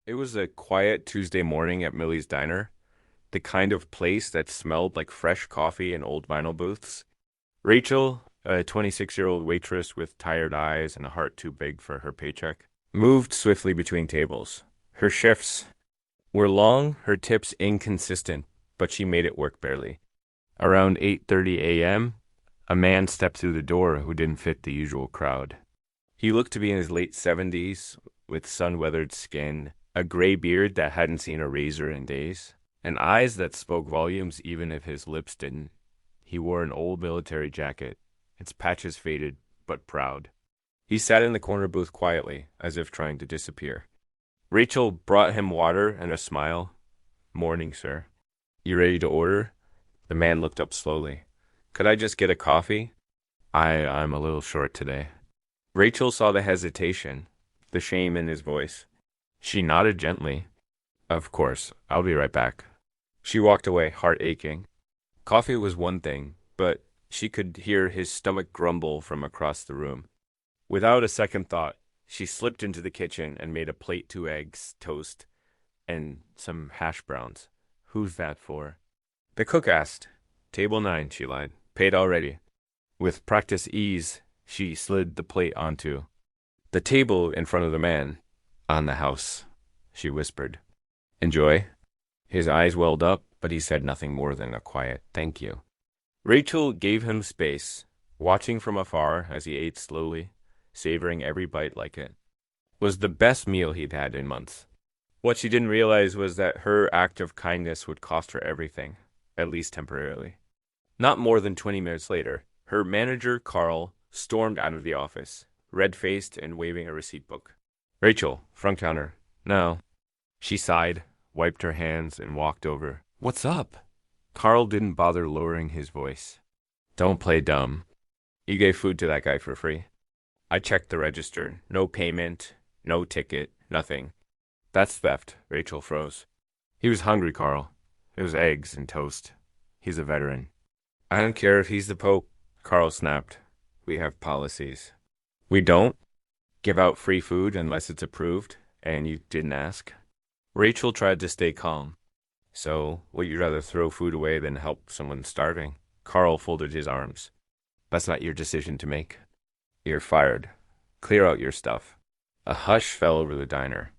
It was a quiet Tuesday morning at Millie's Diner, the kind of place that smelled like fresh coffee and old vinyl booths. Rachel, a 26-year-old waitress with tired eyes and a heart too big for her paycheck, moved swiftly between tables. Her shifts were long, her tips inconsistent, but she made it work barely. Around 8:30 a.m., a man stepped through the door who didn't fit the usual crowd. He looked to be in his late 70s, with sun-weathered skin, a gray beard that hadn't seen a razor in days, and eyes that spoke volumes even if his lips didn't. He wore an old military jacket, its patches faded, but proud. He sat in the corner booth quietly, as if trying to disappear. Rachel brought him water and a smile. "Morning, sir. You ready to order?" The man looked up slowly. "Could I just get a coffee?" I'm a little short today." Rachel saw the hesitation, the shame in his voice. She nodded gently. "Of course, I'll be right back." She walked away, heart aching. Coffee was one thing, but she could hear his stomach grumble from across the room. Without a second thought, she slipped into the kitchen and made a plate, 2 eggs, toast, and some hash browns. "Who's that for?" The cook asked. "Table 9, she lied. "Paid already." With practiced ease, she slid the plate onto the table in front of the man. "On the house," she whispered. "Enjoy." His eyes welled up, but he said nothing more than a quiet "thank you." Rachel gave him space, watching from afar as he ate slowly, savoring every bite like it. Was the best meal he'd had in months. What she didn't realize was that her act of kindness would cost her everything, at least temporarily. Not more than 20 minutes later, her manager, Carl, stormed out of the office, red-faced and waving a receipt book. "Rachel, front counter." "No." She sighed, wiped her hands, and walked over. "What's up?" Carl didn't bother lowering his voice. "Don't play dumb. You gave food to that guy for free." "I checked the register. No payment, no ticket, nothing." "That's theft." Rachel froze. "He was hungry, Carl. It was eggs and toast. He's a veteran." "I don't care if he's the Pope," Carl snapped. "We have policies." "We don't give out free food unless it's approved, and you didn't ask." Rachel tried to stay calm. "So, would you rather throw food away than help someone starving?" Carl folded his arms. "That's not your decision to make. You're fired. Clear out your stuff." A hush fell over the diner.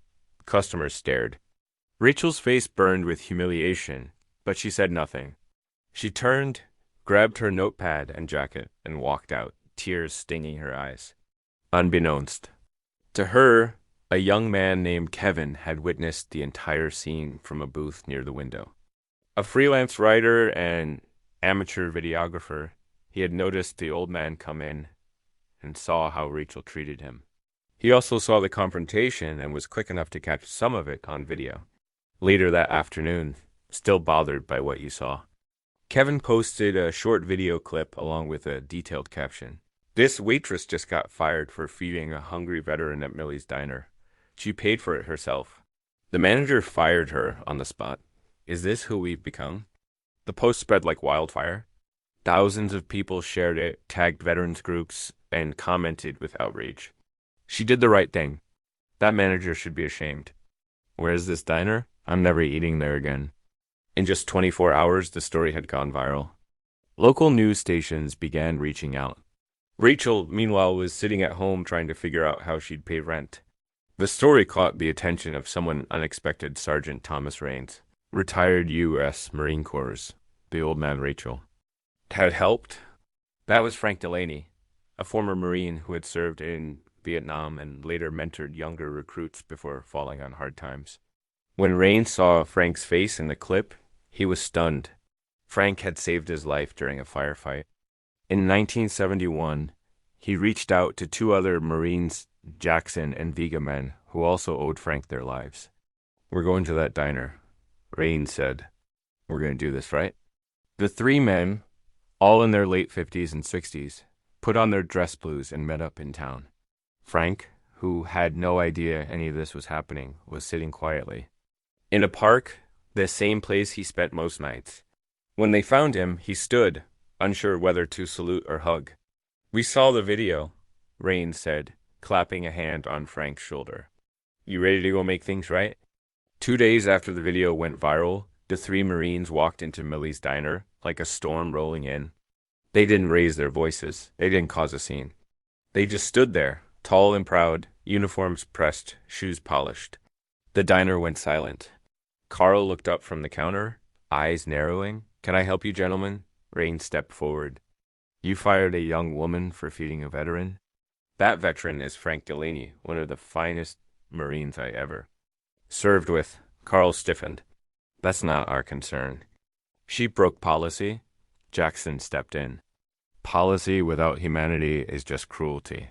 Customers stared. Rachel's face burned with humiliation, but she said nothing. She turned, grabbed her notepad and jacket, and walked out, tears stinging her eyes. Unbeknownst to her, a young man named Kevin had witnessed the entire scene from a booth near the window. A freelance writer and amateur videographer, he had noticed the old man come in and saw how Rachel treated him. He also saw the confrontation and was quick enough to catch some of it on video. Later that afternoon, still bothered by what you saw, Kevin posted a short video clip along with a detailed caption. "This waitress just got fired for feeding a hungry veteran at Millie's Diner. She paid for it herself. The manager fired her on the spot. Is this who we've become?" The post spread like wildfire. Thousands of people shared it, tagged veterans groups, and commented with outrage. "She did the right thing. That manager should be ashamed. Where's this diner? I'm never eating there again." In just 24 hours, the story had gone viral. Local news stations began reaching out. Rachel, meanwhile, was sitting at home trying to figure out how she'd pay rent. The story caught the attention of someone unexpected, Sergeant Thomas Raines, retired U.S. Marine Corps, the old man Rachel had helped. That was Frank Delaney, a former Marine who had served in Vietnam and later mentored younger recruits before falling on hard times. When Raines saw Frank's face in the clip, he was stunned. Frank had saved his life during a firefight. In 1971, he reached out to 2 other Marines, Jackson and Vega men, who also owed Frank their lives. "We're going to that diner," Raines said. "We're going to do this, right?" The 3 men, all in their late 50s and 60s, put on their dress blues and met up in town. Frank, who had no idea any of this was happening, was sitting quietly in a park, the same place he spent most nights. When they found him, he stood, unsure whether to salute or hug. "We saw the video," Raines said, clapping a hand on Frank's shoulder. "You ready to go make things right?" 2 days after the video went viral, the three Marines walked into Millie's diner like a storm rolling in. They didn't raise their voices. They didn't cause a scene. They just stood there, tall and proud, uniforms pressed, shoes polished. The diner went silent. Carl looked up from the counter, eyes narrowing. "Can I help you, gentlemen?" Rain stepped forward. "You fired a young woman for feeding a veteran?" "That veteran is Frank Delaney, one of the finest Marines I ever served with." Carl stiffened. "That's not our concern." "She broke policy." Jackson stepped in. "Policy without humanity is just cruelty."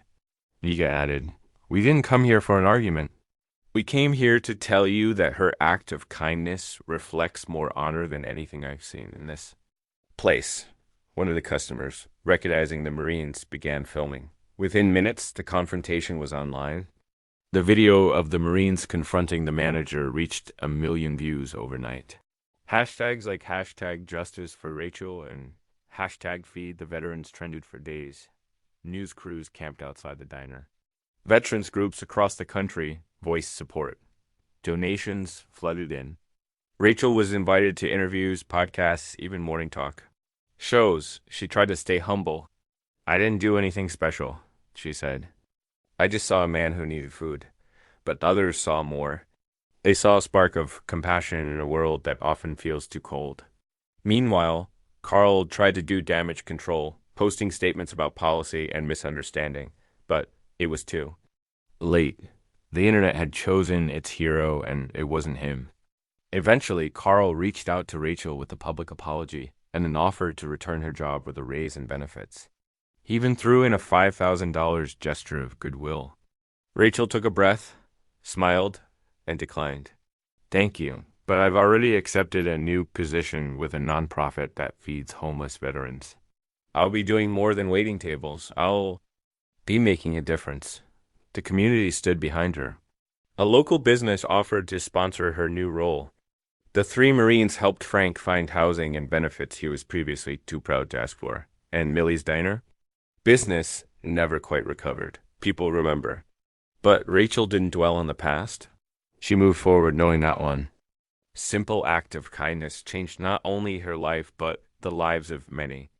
Yiga added, "We didn't come here for an argument. We came here to tell you that her act of kindness reflects more honor than anything I've seen in this place." One of the customers, recognizing the Marines, began filming. Within minutes, the confrontation was online. The video of the Marines confronting the manager reached 1 million views overnight. Hashtags like hashtag justice for Rachel and hashtag feed the veterans trended for days. News crews camped outside the diner. Veterans groups across the country voiced support. Donations flooded in. Rachel was invited to interviews, podcasts, even morning talk shows. She tried to stay humble. "I didn't do anything special," she said. "I just saw a man who needed food." But others saw more. They saw a spark of compassion in a world that often feels too cold. Meanwhile, Carl tried to do damage control, posting statements about policy and misunderstanding, but it was too late. The internet had chosen its hero, and it wasn't him. Eventually, Carl reached out to Rachel with a public apology and an offer to return her job with a raise and benefits. He even threw in a $5,000 gesture of goodwill. Rachel took a breath, smiled, and declined. "Thank you, but I've already accepted a new position with a nonprofit that feeds homeless veterans. I'll be doing more than waiting tables. I'll be making a difference." The community stood behind her. A local business offered to sponsor her new role. The three Marines helped Frank find housing and benefits he was previously too proud to ask for. And Millie's diner? Business never quite recovered. People remember. But Rachel didn't dwell on the past. She moved forward knowing that one simple act of kindness changed not only her life, but the lives of many.